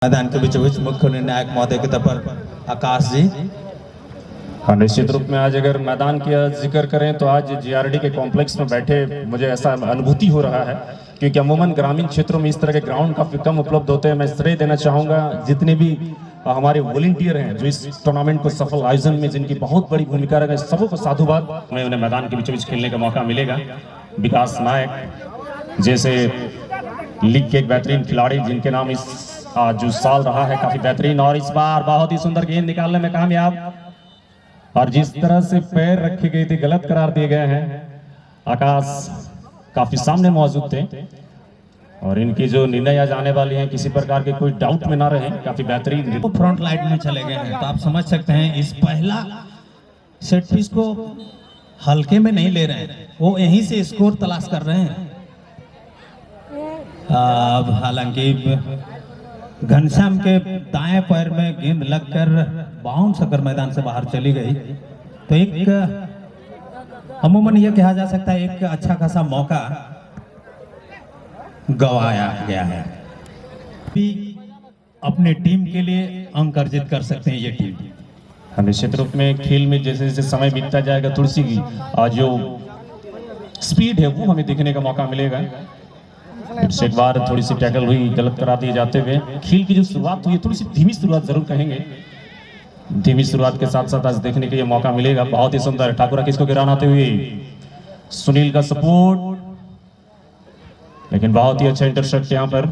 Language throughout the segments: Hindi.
मैदान के बीचों बीच मुख्य निर्णायक महोदय के तौर पर आकाश जी। हाँ, निश्चित रूप में आज अगर मैदान का जिक्र करें तो आज जीआरडी के कॉम्प्लेक्स में बैठे मुझे ऐसा अनुभूति हो रहा है, क्योंकि अमूमन ग्रामीण क्षेत्रों में इस तरह के ग्राउंड काफी कम उपलब्ध होते हैं। मैं श्रेय देना चाहूंगा जितने भी हमारे वॉलंटियर हैं जो इस टूर्नामेंट को सफल आयोजन में जिनकी बहुत बड़ी भूमिका रहे, सबों को साधुवाद। हमें उन्हें मैदान के बीचों बीच खेलने का मौका मिलेगा। विकास नायक जैसे लीग के एक बेहतरीन खिलाड़ी जिनके नाम इस जो साल रहा है काफी बेहतरीन, और इस बार बहुत ही सुंदर गेंद निकालने में कामयाब, और जिस तरह से पैर रखे गए थे गलत करार दिए गए हैं। आकाश काफी सामने मौजूद थे और इनकी जो निर्णय आज आने वाली हैं किसी प्रकार के कोई डाउट में ना रहे, काफी बेहतरीन। फ्रंट लाइन में चले गए हैं तो आप समझ सकते हैं इस पहला सेट पीस को हल्के में नहीं ले रहे हैं, वो यहीं से स्कोर तलाश कर रहे हैं। अब हालांकि घनश्याम के दाएं पैर में गेंद लगकर बाउंस अगर मैदान से बाहर चली गई तो एक अमूमन यह कहा जा सकता है एक अच्छा खासा मौका गवाया गया है। भी अपने टीम के लिए अंक अर्जित कर सकते हैं ये टीम। निश्चित रूप में खेल में जैसे जैसे समय बीतता जाएगा थोड़ी सी जो स्पीड है वो हमें देखने का मौका मिलेगा। फिर एक बार थोड़ी सी टैकल हुई, गलत करा दिए जाते हुए खेल की जो शुरुआत हुई थोड़ी सी धीमी शुरुआत जरूर कहेंगे। धीमी शुरुआत के साथ साथ आज देखने के लिए मौका मिलेगा। बहुत ही सुंदर ठाकुर किसको गिरानाते हुए सुनील का सपोर्ट, लेकिन बहुत ही अच्छा इंटरसेप्ट यहाँ पर।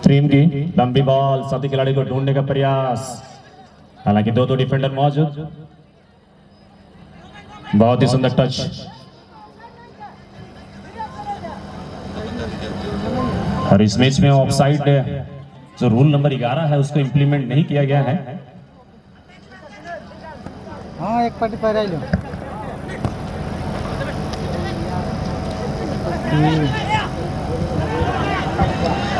प्रेम की लंबी बॉल, साथी खिलाड़ी को ढूंढने का प्रयास, हालांकि दो डिफेंडर मौजूद। बहुत ही सुंदर टच, और इस मैच में ऑफसाइड जो रूल नंबर 11 है उसको इंप्लीमेंट नहीं किया गया है। हाँ, एक पार्टी पर लो।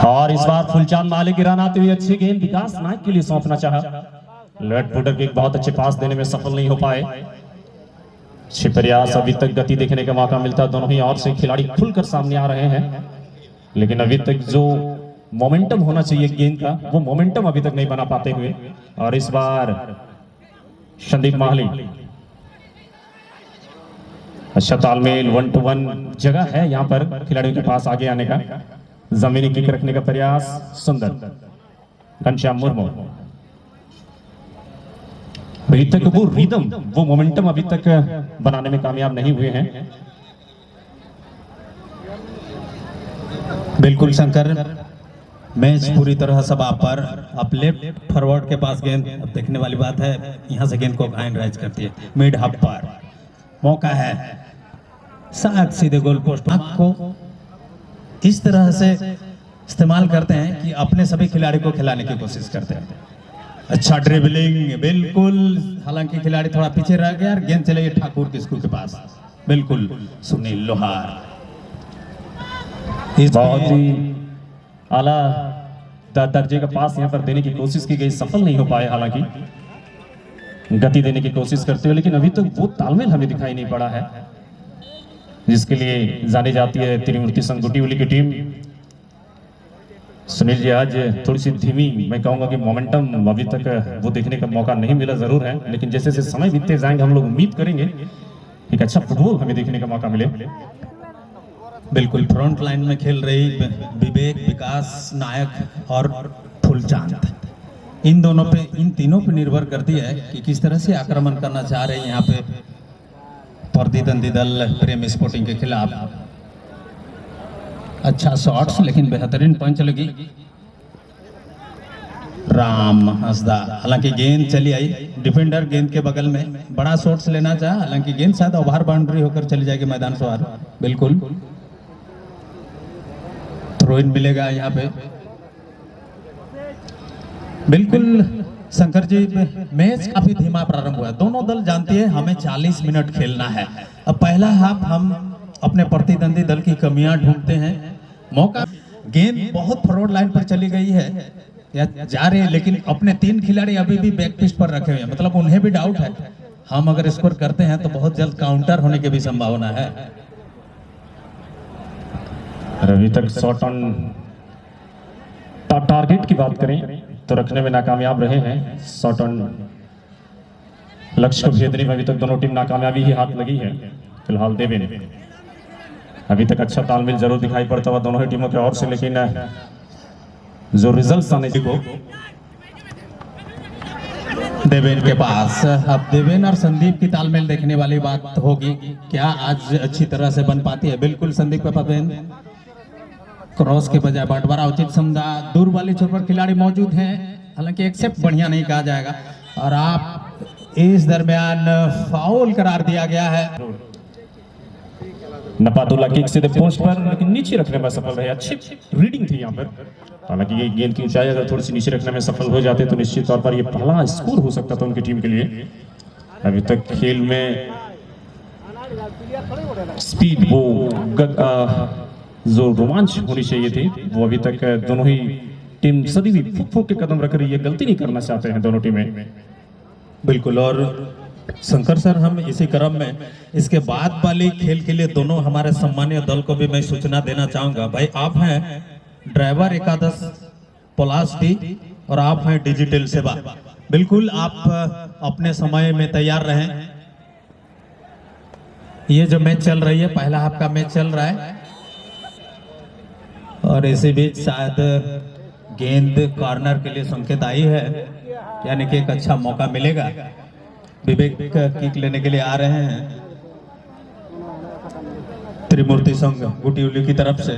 और इस बार फुलचांद मालिक गिरान आते हुए अच्छी गेंद विकास नायक के लिए सौंपना चाहा, लेफ्ट फुटर के एक बहुत अच्छे पास देने में सफल नहीं हो पाए। अच्छे प्रयास, अभी तक गति देखने का मौका मिलता, दोनों ही ओर से खिलाड़ी खुलकर सामने आ रहे हैं, लेकिन अभी तक जो मोमेंटम होना चाहिए गेंद का वो मोमेंटम अभी तक नहीं बना पाते हुए। और इस बार संदीप माहली, अच्छा तालमेल, 1 to 1 जगह है यहाँ पर खिलाड़ियों के पास आगे आने का, जमीनी किक रखने का प्रयास सुंदर। घनश्याम मुर्मू अभी तक वो रिदम, वो मोमेंटम अभी तक बनाने में कामयाब नहीं हुए हैं। बिल्कुल शंकर, मैच पूरी तरह सभा पर। अब लेफ्ट फॉरवर्ड के पास गेंद, अब देखने वाली बात है यहां से गेंद को घाइन राइज करती है मिड हाफ पर। मौका है शायद सीधे गोल पोस्ट को इस तरह से इस्तेमाल करते हैं कि अपने सभी खिलाड़ी को खिलाने की कोशिश करते हैं। अच्छा ड्रिबलिंग, बिल्कुल, हालांकि खिलाड़ी थोड़ा पीछे रह गया, गेंद चले गई ठाकुर किस्कू के पास। बिल्कुल सुनील लोहार बहुत ही आला दर्जे का पास यहाँ पर देने की कोशिश की गई, सफल नहीं हो पाए, हालांकि गति देने की कोशिश करते हुए, लेकिन अभी तक वो तालमेल हमें दिखाई नहीं पड़ा है जिसके लिए जानी जाती है त्रिमूर्ति संघ गुटीवली की टीम। सुनील जी आज थोड़ी सी धीमी, मैं कहूंगा कि मोमेंटम अभी तक वो देखने का मौका नहीं मिला जरूर है, लेकिन जैसे जैसे समय बीतते जाएंगे हम लोग उम्मीद करेंगे एक अच्छा फुटबॉल हमें देखने का मौका मिले। बिल्कुल फ्रंट लाइन में खेल रही विवेक, विकास नायक और फुलचांद, इन दोनों पे, इन तीनों पे निर्भर करती है कि किस तरह से आक्रमण करना चाह रहे हैं यहाँ पे प्रतिद्वंदी दल प्रेम स्पोर्टिंग के खिलाफ। अच्छा शॉट्स, लेकिन बेहतरीन पंच लगी राम हंसदा। हालांकि गेंद चली आई, डिफेंडर गेंद के बगल में बड़ा शॉट्स लेना चाहा, हालांकि गेंद शायद ओवर बाउंड्री होकर चली जाएगी मैदान से बाहर। बिल्कुल थ्रो इन मिलेगा यहाँ पे। बिल्कुल शंकर जी, मैच काफी धीमा प्रारंभ हुआ है। दोनों दल जानती है हमें 40 मिनट खेलना है। अब पहला हाफ हम अपने प्रतिद्वंदी दल की कमियां ढूंढते हैं। मौका, गेंद बहुत फॉरवर्ड लाइन पर चली गई है या जा रही है, लेकिन अपने 3 खिलाड़ी अभी भी बैक पिच पर रखे हुए हैं, मतलब उन्हें भी डाउट है हम अगर स्कोर करते हैं तो बहुत जल्द काउंटर होने की भी संभावना है। अभी तक शॉट ऑन टारगेट की बात करें तो रखने में नाकामयाब रहे हैं। शॉट ऑन लक्ष्य को भेदने में अभी तक दोनों टीम नाकामयाबी ही हाथ लगी है। फिलहाल देवेन अभी तक अच्छा तालमेल जरूर दिखाई पड़ता हुआ दोनों ही टीमों के ओर से, लेकिन जो रिजल्ट आने को देवेन के पास। अब देवेन और संदीप की तालमेल देखने वाली बात होगी, क्या आज अच्छी तरह से बन पाती है। बिल्कुल संदीप पे पवेन क्रॉस के बजाय बंटवारा उचित समझा। दूर वाली छोर पर खिलाड़ी मौजूद हैं, हालांकि एक्सेप्ट बढ़िया नहीं कहा जाएगा। और आप इस दरमियान फाउल करार दिया गया है। नपातुल्ला किक सीधे पोस्ट पर, लेकिन नीचे रखने में सफल रहे। अच्छी रीडिंग थी यहाँ पर। हालांकि ये गेंद की ऊंचाई अगर थोड़ी सी नीचे रखने में सफल हो जाते तो निश्चित तौर पर ये पहला स्कोर हो सकता था उनकी टीम के लिए। अभी तक खेल में स्पीड वो जो रोमांच होनी चाहिए थी वो अभी तक दोनों ही टीम सदी भी फूक फूक के कदम रख रही है। गलती नहीं करना चाहते हैं दोनों टीमें। बिल्कुल। और शंकर सर, हम इसी क्रम में इसके बाद वाली खेल के लिए दोनों हमारे सम्मानीय दल को भी मैं सूचना देना चाहूंगा। भाई, आप हैं ड्राइवर एकादश पलाश टी और आप हैं डिजिटल सेवा। बिल्कुल आप अपने समय में तैयार रहें। ये जो मैच चल रही है, पहला हाफ का मैच चल रहा है और इसी बीच शायद गेंद कॉर्नर के लिए संकेत आई है, यानी कि एक अच्छा मौका मिलेगा। विवेक किक लेने के लिए आ रहे हैं त्रिमूर्ति संघ गुटियोली की तरफ से।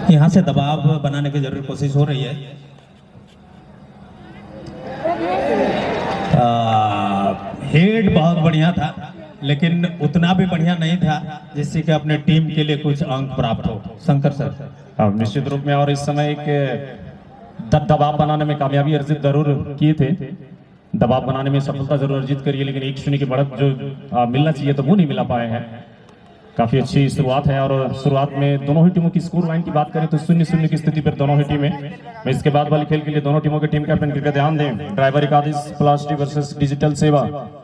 यहां से दबाव बनाने की जरूर कोशिश हो रही है। हेड बहुत बढ़िया था, लेकिन उतना भी बढ़िया नहीं था जिससे कि अपने टीम के लिए कुछ अंक प्राप्त हो। शंकर सर, निश्चित रूप में। और इस समय एक दबाव बनाने में कामयाबी अर्जित जरूर किए थे, दबाव बनाने में सफलता जरूर अर्जित करी, लेकिन 1-0 की बढ़त जो मिलना चाहिए तो वो नहीं मिला पाए हैं। काफी अच्छी शुरुआत है और शुरुआत में दोनों ही टीमों की स्कोर लाइन की बात करें तो 0-0 की स्थिति पर दोनों ही टीमें। मैं इसके बाद वाली खेल के लिए दोनों टीमों के टीम कैप्टन कृपया ध्यान दें। ड्राइवर एकादश प्लास्टिक वर्सेस डिजिटल सेवा,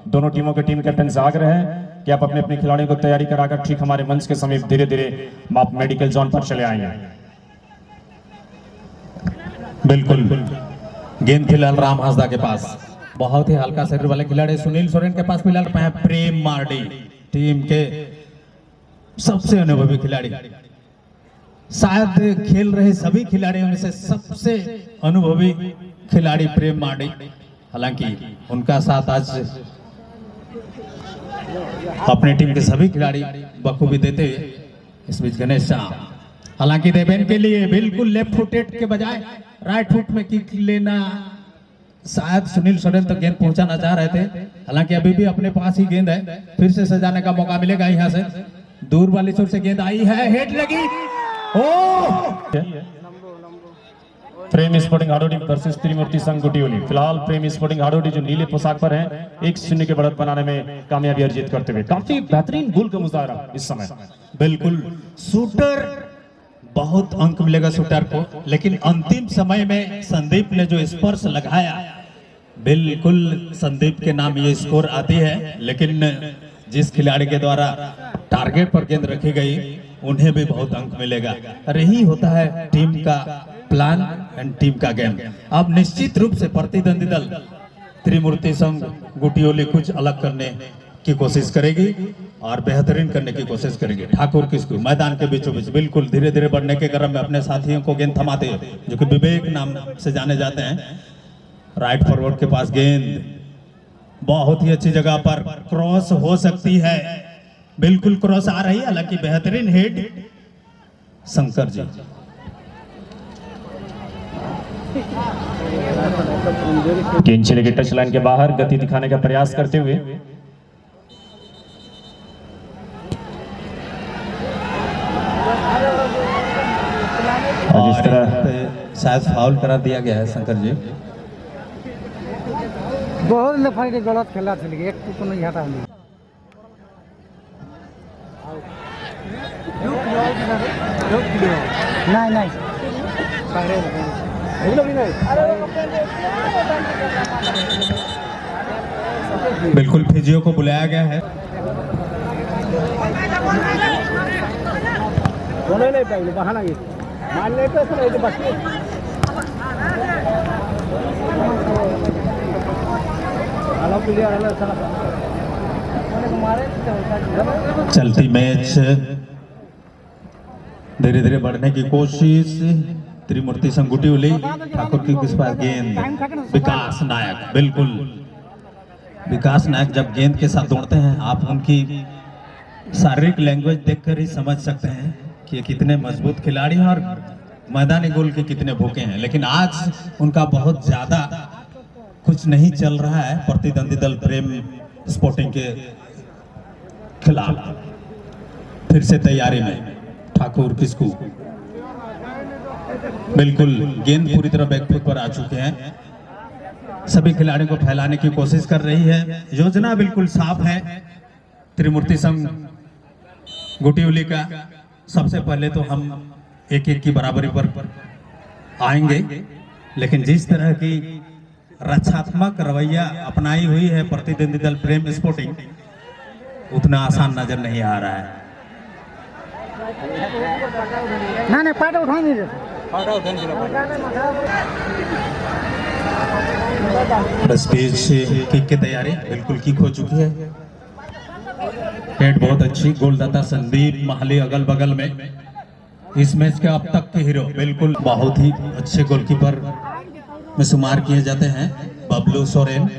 दोनों टीमों के टीम कैप्टन जाग रहे हैं कि आप अपने अपने खिलाड़ियों को तैयारी कराकर ठीक हमारे मंच के समीप धीरे धीरे आप मेडिकल जोन पर चले आएंगे। बिल्कुल। गेंद फिलहाल राम हासदा के पास। बहुत ही हल्का शरीर वाले खिलाड़ी सुनील सोरेन के पास फिलहाल प्रेम मार्डी, टीम के सबसे अनुभवी खिलाड़ी। शायद खेल रहे सभी खिलाड़ियों में से सबसे अनुभवी खिलाड़ी प्रेम मार्डी। हालांकि उनका साथ आज अपनी टीम के सभी खिलाड़ी बखूबी देते हुए इस बीच गणेश श्याम। हालांकि देवेन के लिए बिल्कुल लेफ्ट फुटेड के बजाय राइट फुट में किक लेना, शायद सुनील सोरेन तक गेंद पहुंचाना चाह रहे थे। हालांकि अभी भी अपने पास ही गेंद है, फिर से सजाने का मौका मिलेगा। यहां से दूर वाली छोर से गेंद आई है, हेड लगी। प्रेम स्पोर्टिंग हाडोटी वर्सेस त्रिमूर्ति संघ गुटियोली। फिलहाल प्रेम स्पोर्टिंग हाडोटी जो नीले पोशाक पर है 1-0 के बढ़त बनाने में कामयाबी अर्जित करते हुए काफी बेहतरीन गोल का मुजाहरा इस समय। बिल्कुल, शूटर बहुत अंक मिलेगा शूटर को, लेकिन अंतिम समय में संदीप ने जो स्पर्श लगाया, बिल्कुल संदीप के नाम ये स्कोर आती है। लेकिन जिस खिलाड़ी के द्वारा टारगेट पर गेंद रखी गई उन्हें भी बहुत अंक मिलेगा। और यही होता है टीम का प्लान एंड टीम का गेम। अब निश्चित रूप से प्रतिद्वंदी दल त्रिमूर्ति संघ गुटियोली कुछ अलग करने की कोशिश करेगी और बेहतरीन करने की कोशिश करेगी। ठाकुर किसको मैदान के बीचों बीच बिल्कुल धीरे धीरे बढ़ने के क्रम में अपने साथियों को गेंद थमाते हैं, जो कि विवेक नाम से जाने जाते हैं। राइट फॉरवर्ड के पास गेंद बहुत ही अच्छी जगह पर क्रॉस हो सकती है, बिल्कुल क्रॉस आ रही है। हालांकि बेहतरीन हेड शंकर जी। गेंद चले गई टच लाइन के बाहर, गति दिखाने का प्रयास करते हुए। जिस तरह शायद फाउल करा दिया गया है शंकर जी। बहुत लफाई गलत खेला चल गया, एक को नहीं हटा नहीं। नहीं बिल्कुल फिजियो को बुलाया गया है। नहीं पाइले बहाना ये मान ले तो सर ये बाकी आलो प्लेयर आलो साला चलती मैच धीरे धीरे बढ़ने की कोशिश। त्रिमूर्ति संगुटी उली ठाकुर की किस पास गेंद, विकास नायक। बिल्कुल विकास नायक जब गेंद के साथ दौड़ते हैं आप उनकी शारीरिक लैंग्वेज देखकर ही समझ सकते हैं कि ये कितने मजबूत खिलाड़ी हैं और मैदानी गोल के कितने भूखे हैं। लेकिन आज उनका बहुत ज्यादा कुछ नहीं चल रहा है प्रतिद्वंदी दल प्रेम स्पोर्टिंग के खिलाफ। फिर से तैयारी में ठाकुर किसकू, बिल्कुल गेंद पूरी तरह बैकफुट पर आ चुके हैं। सभी खिलाड़ियों को फैलाने की कोशिश कर रही है। योजना बिल्कुल साफ है त्रिमूर्ति संघ गुटियोली का। सबसे पहले तो हम 1-1 की बराबरी पर आएंगे, लेकिन जिस तरह की रक्षात्मक रवैया अपनाई हुई है प्रतिद्वंदी दल प्रेम स्पोर्टिंग, उतना आसान नजर नहीं आ रहा है। ना पाटा उठा नहीं देते बस बीच किक की तैयारी, बिल्कुल किक हो चुकी है। हेड बहुत अच्छी, गोलदाता संदीप माहली अगल बगल में। इस मैच के अब तक के हीरो बिल्कुल बहुत ही अच्छे गोलकीपर में शुमार किए जाते हैं बबलू सोरेन,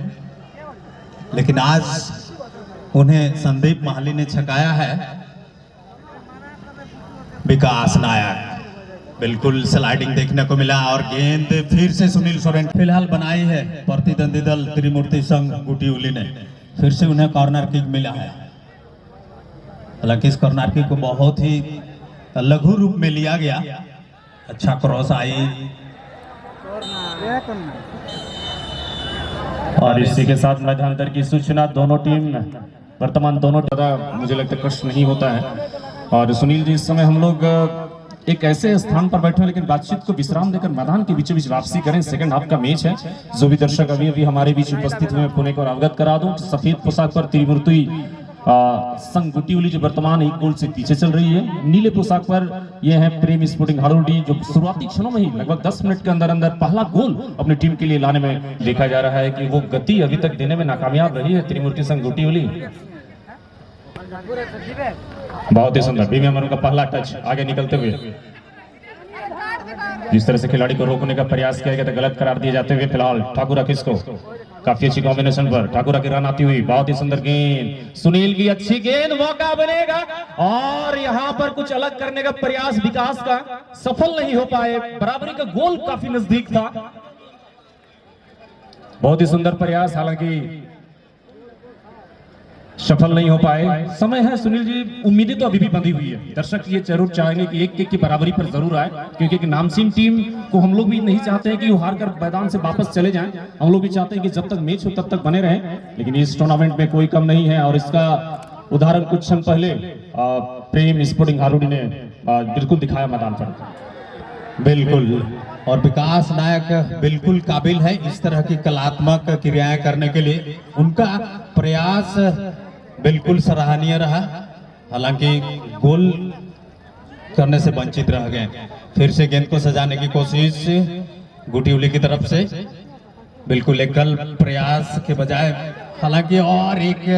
लेकिन आज उन्हें संदीप माहली ने छकाया है। विकास नायक, बिल्कुल स्लाइडिंग देखने को मिला और गेंद फिर से सुनील सोरेन फिलहाल बनाई है प्रतिद्वंदी दल त्रिमूर्ति संघ गुटियोली ने। फिर से उन्हें कॉर्नर किक मिला है। हालांकि इस कॉर्नर किक को बहुत ही लघु रूप में लिया गया। अच्छा क्रॉस आई और इसी के साथ मध्यांतर की सूचना। दोनों टीम वर्तमान दोनों ज्यादा मुझे लगता है कष्ट नहीं होता है। और सुनील जी, इस समय हम लोग एक ऐसे स्थान पर बैठे हैं, लेकिन बातचीत को विश्राम देकर मैदान के बीचों बीच वापसी करें। सेकंड हाफ का मैच है। जो भी दर्शक अभी अभी हमारे बीच उपस्थित हुए पुणे को अवगत करा दूं, सफेद पोशाक पर त्रिमूर्ति संघ गुटियोली जो वर्तमान 1 गोल से पीछे चल रही है। नीले पोशाक पर यह है प्रेम स्पोर्टिंग हारोडी, जो शुरुआती क्षणों में ही लगभग 10 मिनट के अंदर अंदर पहला गोल अपनी टीम के लिए लाने में देखा जा रहा है कि वो गति अभी तक देने में नाकामयाब रही है त्रिमूर्ति संघ गुटियोली। बहुत ही सुंदर भीम अमन का पहला टच आगे निकलते हुए, जिस तरह से खिलाड़ी को रोकने का प्रयास किया गया था गलत करार दिए जाते हुए। फिलहाल ठाकुर किसको काफी अच्छी कॉम्बिनेशन पर ठाकुर की रन आती हुई, बहुत ही सुंदर गेंद सुनील की अच्छी गेंद, मौका बनेगा और यहां पर कुछ अलग करने का प्रयास विकास का सफल नहीं हो पाए। बराबरी का गोल काफी नजदीक था। बहुत ही सुंदर प्रयास, हालांकि सफल नहीं हो पाए। समय है सुनील जी, उम्मीदें तो अभी भी बंधी हुई है। दर्शक ये जरूर चाहेंगे कि 1-1 की बराबरी पर जरूर आए, क्योंकि एक नामचीन टीम को हम लोग भी नहीं चाहते हैं कि वो हार कर मैदान से वापस चले जाएं। हम लोग भी चाहते हैं कि जब तक मैच हो तब तक बने रहें, लेकिन इस टूर्नामेंट में कोई कम नहीं है। और इसका उदाहरण कुछ क्षण पहले प्रेम स्पोर्टिंग हारोडी ने बिल्कुल दिखाया मैदान पर। बिल्कुल, और विकास नायक बिल्कुल काबिल है इस तरह की कलात्मक क्रियाएं करने के लिए। उनका प्रयास बिल्कुल सराहनीय रहा, हालांकि गोल करने से वंचित रह गए। फिर से गेंद को सजाने की कोशिश गुटियोली की तरफ से, बिल्कुल एकल प्रयास के बजाय। हालांकि और एक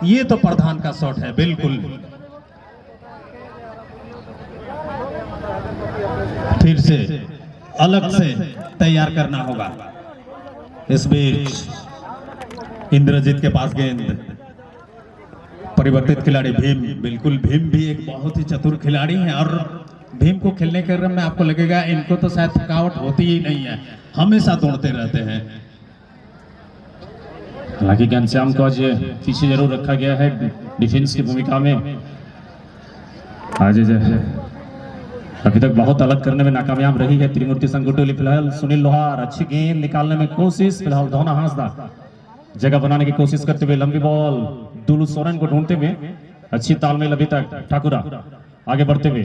ये तो प्रधान का शॉट है, बिल्कुल फिर से अलग से तैयार करना होगा। इस बीच इंद्रजीत के पास गेंद, परिवर्तित खिलाड़ी भीम। बिल्कुल भीम भी एक बहुत ही चतुर खिलाड़ी हैं और भीम को खेलने के क्रम में आपको लगेगा इनको तो शायद थकावट होती ही नहीं है, हमेशा दौड़ते रहते हैं। हालांकि घनश्याम को आज पीछे जरूर रखा गया है डिफेंस की भूमिका में। आज अभी तक बहुत अलग करने में नाकामयाब रही है त्रिमूर्ति संघ गुटियोली। फिलहाल सुनील लोहार अच्छी गेंद निकालने में कोशिश, फिलहाल धोना हांसदा जगह बनाने की कोशिश करते हुए, लंबी बॉल दुलू सोरेन को ढूंढते हुए, अच्छी तालमेल अभी तक ठाकुरा आगे बढ़ते हुए।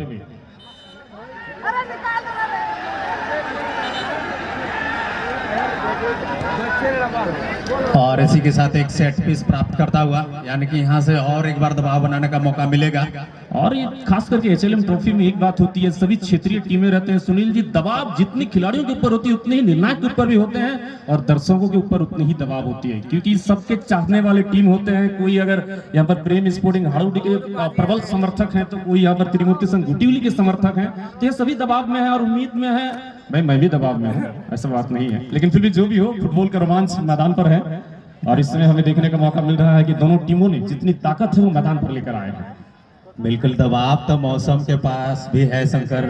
और इसी के साथ एक सेट पीस प्राप्त करता हुआ, यानी कि यहाँ से और एक बार दबाव बनाने का मौका मिलेगा। और ये खास करके एचएलएम ट्रॉफी में एक बात होती है, सभी क्षेत्रीय टीमें रहते हैं सुनील जी, दबाव जितनी खिलाड़ियों के ऊपर होती है उतने ही निर्णायक के ऊपर भी होते हैं और दर्शकों के ऊपर उतनी ही दबाव होती है, क्योंकि सबके चाहने वाले टीम होते हैं। कोई अगर यहाँ पर प्रेम स्पोर्टिंग हाड़ौटी के प्रबल समर्थक हैं, तो कोई यहाँ पर त्रिमूर्ति संघ गुटिवली के समर्थक हैं, तो ये सभी दबाव में है और उम्मीद में है। भाई मैं भी दबाव में हूँ, ऐसा बात नहीं है, लेकिन फिर भी जो भी हो, फुटबॉल का रोमांच मैदान पर है और इस समय हमें देखने का मौका मिल रहा है कि दोनों टीमों ने जितनी ताकत है वो मैदान पर लेकर आए हैं। बिल्कुल, दबाव तो मौसम के पास भी है शंकर,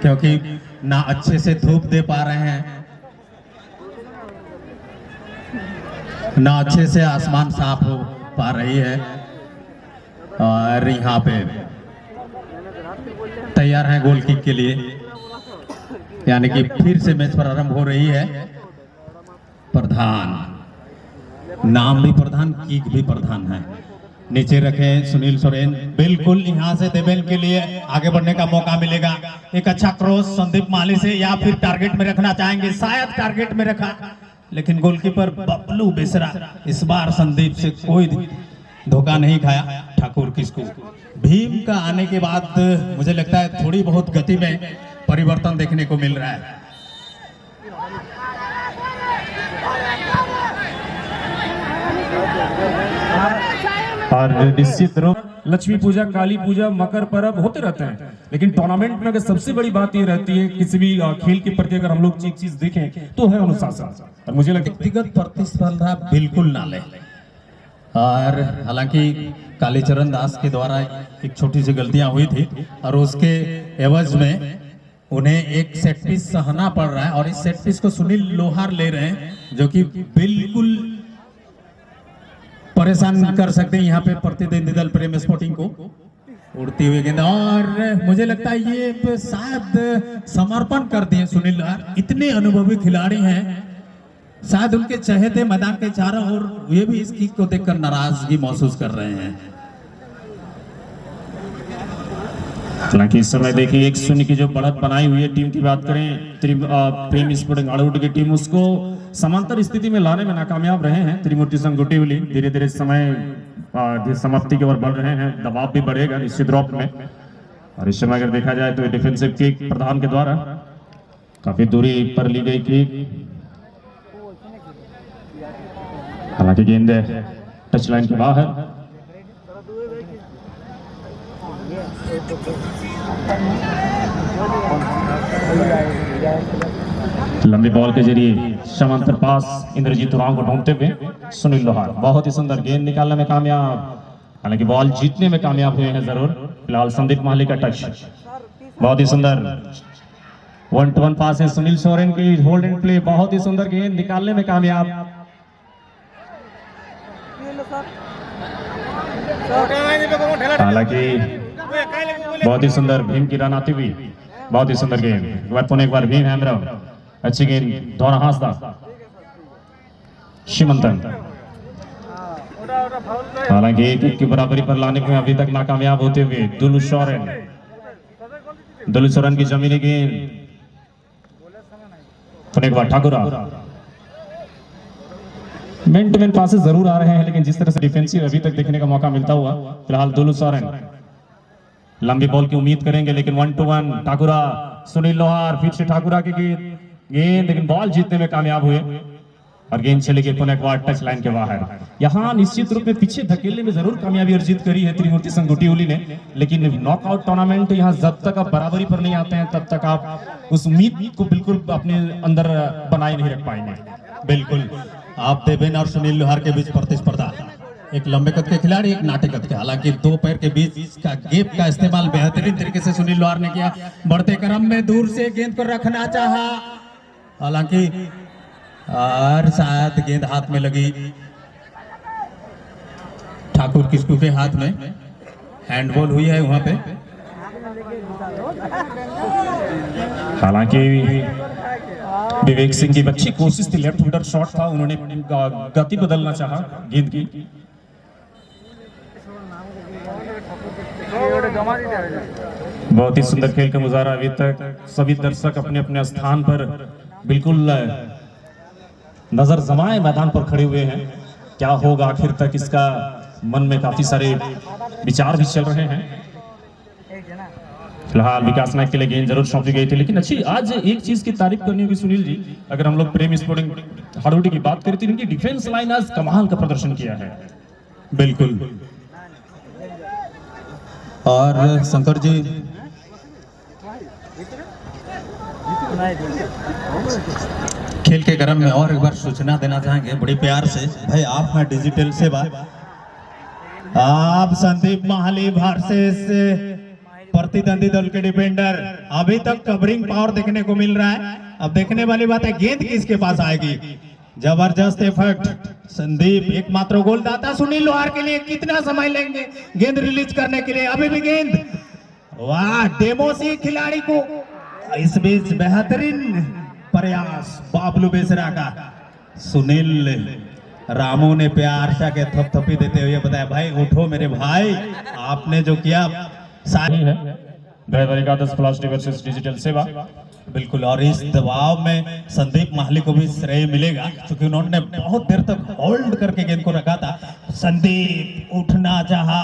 क्योंकि ना अच्छे से धूप दे पा रहे हैं, ना अच्छे से आसमान साफ हो पा रही है, और यहाँ पे तैयार हैं गोल किक के लिए, यानी कि फिर से मैच प्रारंभ हो रही है। प्रधान, नाम भी प्रधान, किक भी प्रधान है। नीचे रखे सुनील सोरेन, बिल्कुल यहाँ से देवेन के लिए आगे बढ़ने का मौका मिलेगा। एक अच्छा क्रॉस संदीप माली से, या फिर टारगेट में रखना चाहेंगे, शायद टारगेट में रखा, लेकिन गोलकीपर बबलू बेसरा इस बार संदीप से कोई धोखा नहीं खाया। ठाकुर किसको, भीम का आने के बाद मुझे लगता है थोड़ी बहुत गति में परिवर्तन देखने को मिल रहा है। और निश्चित रूप लक्ष्मी पूजा, काली पूजा, मकर पर्व होते रहते हैं, लेकिन टूर्नामेंट में अगर सबसे बड़ी बात ये रहती है किसी भी खेल के प्रति अगर हम लोग एक चीज देखें तो है अनुशासन। और मुझे लगता है व्यक्तिगत प्रतिस्पर्धा बिल्कुल ना ले। और हालांकि कालीचरण दास के द्वारा एक छोटी सी गलतियां हुई थी और उसके एवज में उन्हें एक सेट पीस सहना पड़ रहा है, और इस सेट पीस को सुनील लोहार ले रहे हैं, जो कि बिल्कुल परेशान कर सकते हैं यहाँ पे प्रतिद्वंदी दल प्रेम स्पोर्टिंग को। उड़ती हुई गेंद, और मुझे लगता है ये शायद समर्पण कर दिए सुनील लोहार, इतने अनुभवी खिलाड़ी हैं, शायद उनके चहेते मैदान के चारों ओर ये भी इस किक को देखकर नाराजगी महसूस कर रहे हैं। हालांकि इस समय देखिए 1-0 की जो बढ़त बनाई हुई है टीम की बात करें, प्रेम स्पोर्टिंग हाड़ौटी की टीम उसको समांतर स्थिति में लाने में नाकामयाब रहे हैं। त्रिमूर्ति संघ गुटिवली धीरे धीरे समय समाप्ति की ओर बढ़ रहे हैं, दबाव भी बढ़ेगा निश्चित रूप में। और इस समय अगर देखा जाए तो डिफेंसिव किक प्रधान के द्वारा काफी दूरी पर ली गई किक, हालांकि गेंद टच लाइन के बाहर। लंबी बॉल के जरिए समांतर पास इंद्रजीत उरांव को ढूंढते हुए सुनील लोहार बहुत ही सुंदर गेंद निकालने में कामयाब, हालांकि बॉल जीतने में कामयाब हुए हैं जरूर। फिलहाल संदीप माली का टच, बहुत ही सुंदर 1-to-1 पास है सुनील सोरेन की, होल्ड एंड प्ले, बहुत ही सुंदर गेंद निकालने में कामयाब। हालांकि बहुत ही सुंदर भीम की रन आती हुई, बहुत ही सुंदर गेंद, पुनः एक बार भीम हैमरव, अच्छी गेंद दोनों हासदा शिमंतन। हालांकि एक की बराबरी पर लाने में अभी तक नाकामयाब होते हुए दुलू सोरेन की जमीनी गेंद, पुनः एक बार ठाकुरा। मैन टू मैन पासेस जरूर आ रहे हैं, लेकिन जिस तरह से डिफेंसिव अभी तक देखने का मौका मिलता हुआ, फिलहाल दुलू सोरेन लंबी बॉल की उम्मीद करेंगे, लेकिन 1-to-1 ठाकुरा, सुनील लोहार, फिर से ठाकुरा की गेंद, लेकिन बॉल जीतने में कामयाब हुए और गेंद चली गई पुनः एक बार टच लाइन के बाहर। यहाँ निश्चित रूप में पीछे धकेलने में जरूर कामयाबी अर्जित करी है त्रिमूर्ति संघ गुटिवली ने, लेकिन नॉकआउट टूर्नामेंट यहाँ जब तक आप बराबरी पर नहीं आते हैं तब तक आप उस उम्मीद को बिल्कुल अपने अंदर बनाए नहीं रख पाएंगे। बिल्कुल, आप देवेन और सुनील लोहार के बीच प्रतिस्पर्धा, एक लंबे कद के खिलाड़ी, एक नाटे कद के, हालांकि दो पैर के बीच का गैप का इस्तेमाल बेहतरीन तरीके से सुनील लोहार ने किया। बढ़ते क्रम में दूर से गेंद को रखना चाहा, हालांकि और शायद गेंद हाथ में लगी, ठाकुर किस्कू के हाथ में हैंडबॉल हुई है वहां पे। हालांकि विवेक सिंह की अच्छी कोशिश थी, लेफ्ट फुटर शॉट था, उन्होंने गति बदलना चाहा गेंद की। बहुत ही सुंदर खेल का मुजाहरा अभी तक, सभी दर्शक अपने अपने स्थान पर बिल्कुल नजर जमाए मैदान पर खड़े हुए हैं। क्या होगा आखिर तक, इसका मन में काफी सारे विचार भी चल रहे हैं। फिलहाल विकास नायक के लिए गेंद जरूर सौंपी गई थी, लेकिन अच्छी आज एक चीज की तारीफ करनी होगी सुनील जी, अगर हम लोग प्रेम स्पोर्टिंग हाड़ोटी की बात करें तो इनकी डिफेंस लाइन आज कमाल का प्रदर्शन किया है। बिल्कुल। और शंकर जी खेल के क्रम में और एक बार सूचना देना चाहेंगे बड़ी प्यार से, भाई आप हैं डिजिटल सेवा, आप संदीप महाली वर्सेस प्रतिद्वंदी दल के डिफेंडर, अभी तक कवरिंग पावर देखने को मिल रहा है। अब देखने वाली बात है गेंद किसके पास आएगी। जबरदस्त एफर्ट संदीप, एकमात्र गोलदाता सुनील लोहार के लिए कितना समय लेंगे गेंद रिलीज करने के लिए। अभी भी गेंद, वाह डेमो सी खिलाड़ी को, इस बीच बेहतरीन प्रयास बाबलू बेसरा का। सुनील रामू ने प्यार सा के थपथपी देते हुए बताया भाई उठो मेरे भाई, आपने जो किया सारी है। एकादश प्लास्टिक वर्सेस डिजिटल सेवा। बिल्कुल, और इस दबाव में संदीप माहली को भी श्रेय मिलेगा क्योंकि उन्होंने बहुत देर तक होल्ड करके गेंद को रखा था। संदीप उठना चाहा,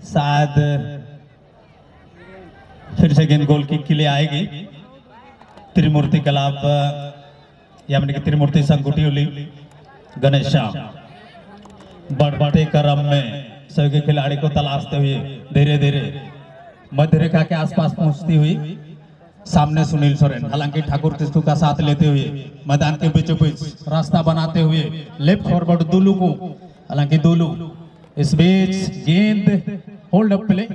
शायद फिर से गेंद गोल किक के लिए आएगी। त्रिमूर्ति क्लब यानी कि त्रिमूर्ति संघ गुटियोली गणेशम बढ़ते क्रम में सभी खिलाड़ी को तलाशते हुए धीरे धीरे मध्य रेखा के आसपास पहुंचती हुई सामने सुनील सोरेन, हालांकि ठाकुर किस्कू का साथ लेते हुए मैदान के बीचों बीच रास्ता बनाते हुए लेफ्ट फॉरवर्ड दुलू को, हालांकि दुलू इस बीच गेंद होल्ड अप प्ले,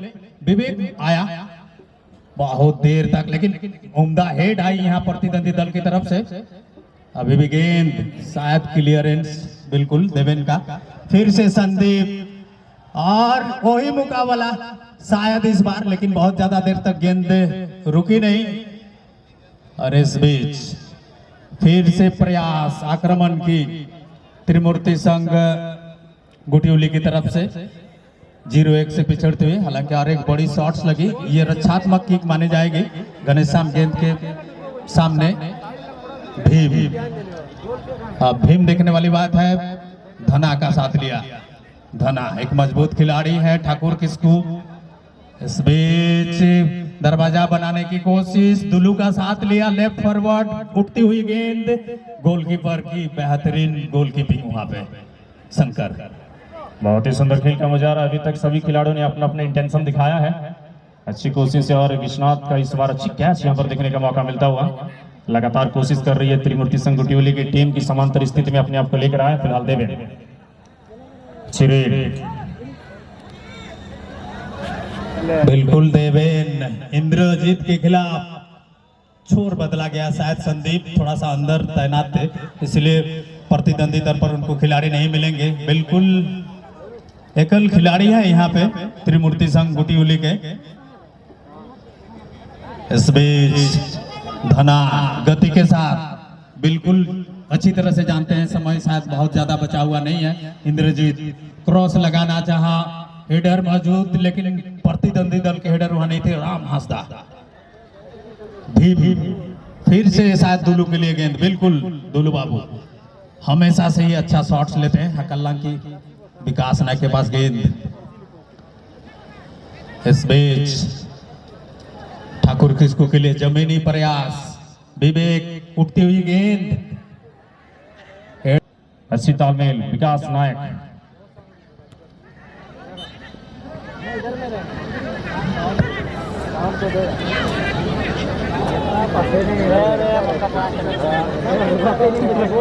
विवेक आया बहुत देर तक, लेकिन उम्दा हेड आई यहाँ प्रतिद्वंदी दल की तरफ से। अभी भी गेंद शायद क्लियरेंस बिल्कुल देवेन का, फिर से संदीप और वही मुकाबला शायद इस बार, लेकिन बहुत ज्यादा देर तक गेंद रुकी नहीं। और इस बीच फिर से प्रयास आक्रमण की त्रिमूर्ति संघ गुटियोली की तरफ से 0-1 से पिछड़ते हुए, हालांकि और एक बड़ी शॉट्स लगी, ये रक्षात्मक किक मानी जाएगी। घनश्याम गेंद के सामने भीम, अब भीम देखने वाली बात है, धना का साथ लिया। धना एक मजबूत खिलाड़ी है, ठाकुर किस्कू इस बीच दरवाजा बनाने की कोशिश, दुलू का साथ लिया, लेफ्ट फॉरवर्ड उठती हुई गेंद, गोलकीपर की बेहतरीन गोलकीपिंग वहां पे शंकर। बहुत ही सुंदर खेल का मुजाहरा, अभी तक सभी खिलाड़ियों ने अपना अपना इंटेंशन दिखाया है। अच्छी कोशिश है और विश्वनाथ का इस बार अच्छी कैच यहाँ पर देखने का मौका मिलता हुआ। लगातार कोशिश कर रही है त्रिमूर्ति संघ गुटियोली की टीम की समांतर स्थिति में अपने आप को लेकर आए। फिलहाल देवेन बिल्कुल देवेन, इंद्रजीत के खिलाफ छोर बदला गया, शायद संदीप थोड़ा सा अंदर तैनात थे इसलिए प्रतिद्वंदी दल पर उनको खिलाड़ी नहीं मिलेंगे। बिल्कुल एकल खिलाड़ी है यहाँ पे त्रिमूर्ति संघ गुटियोली के। इस बीच धना गति के साथ, बिल्कुल अच्छी तरह से जानते हैं समय शायद बहुत ज्यादा बचा हुआ नहीं है। इंद्रजीत क्रॉस लगाना चाहा, हेडर मौजूद, लेकिन प्रतिद्वंदी दल के हेडर वहां नहीं थे। राम हंसदा भी फिर से शायद दुलू के लिए गेंद, बिल्कुल दुलू बाबू हमेशा से ही अच्छा शॉट्स लेते हैं। हकल्ला की विकास नायक के पास गेंद, इस बीच ठाकुर किस्कू के लिए जमीनी प्रयास, विवेक उठती हुई गेंद, अच्छी तालमेल विकास नायक।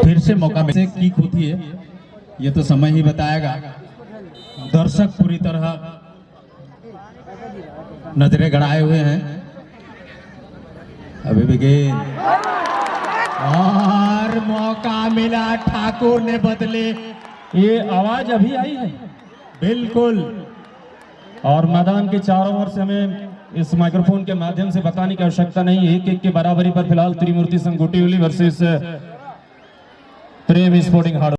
फिर से मौका से की होती है ये तो समय ही बताएगा। दर्शक पूरी तरह नजरें गड़ाए हुए हैं। अभी भी गेंद और मौका मिला, ठाकुर ने बदले। ये आवाज अभी आई है बिल्कुल, और मैदान के चारों ओर से हमें इस माइक्रोफोन के माध्यम से बताने की आवश्यकता नहीं है। 1-1 के बराबरी पर फिलहाल त्रिमूर्ति संघ गुटियोली वर्सेस प्रेम स्पोर्टिंग हाड़ोटी।